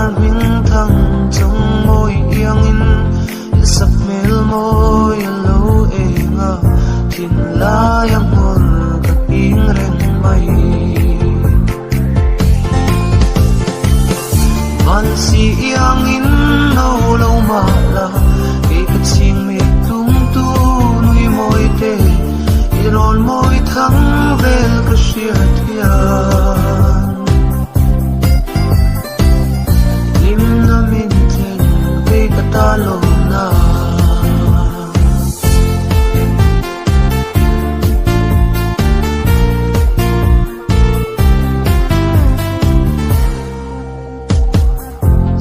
tar mình thăng trong môi yên in sắc mel môi lâu e nga tin la yang hor kat ing reng mai man si yang in no lâu mà la ke kat sing me tung tu nui môi te irol môi thăng vel ka shia thia talo na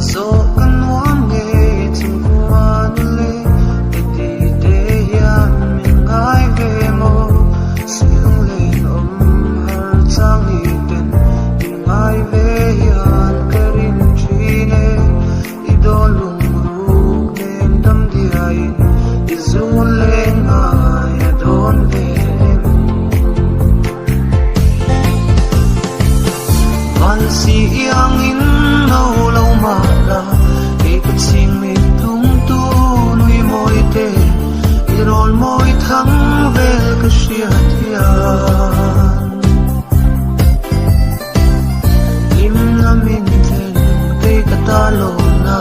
so kan wang nge chung kwa le te te ya min ngai ve mo sil le har chang ni ten ngai ve yan karin chine idolu si yang in no lâu mà la ke kat sing me tung tu nui môi te irol môi thăng vel ka shia thia lim na min ten ke katalo na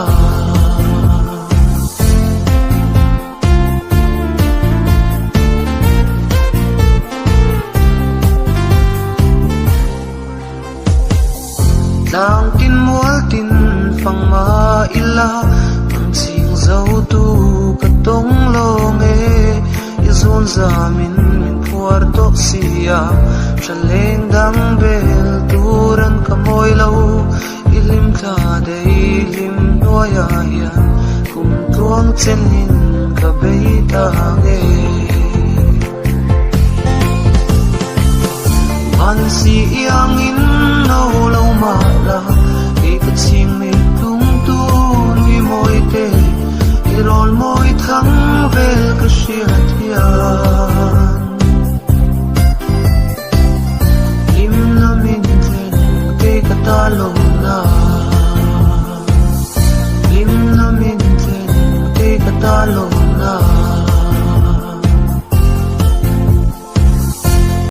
lang tin mual tin phang ma ila ang sing dâu tu katong lo nge izon zamin min puar tok sia chaleng dang bel turan kamoy lo ilim tha dei lim noya yan kum tuang chenin ka beita nge man si yang in no lâu mà la ke kat sing me tung tu nui môi te irol môi thăng vel ka shia thia lim na min ten ke katalo na lim na min ten ke katalo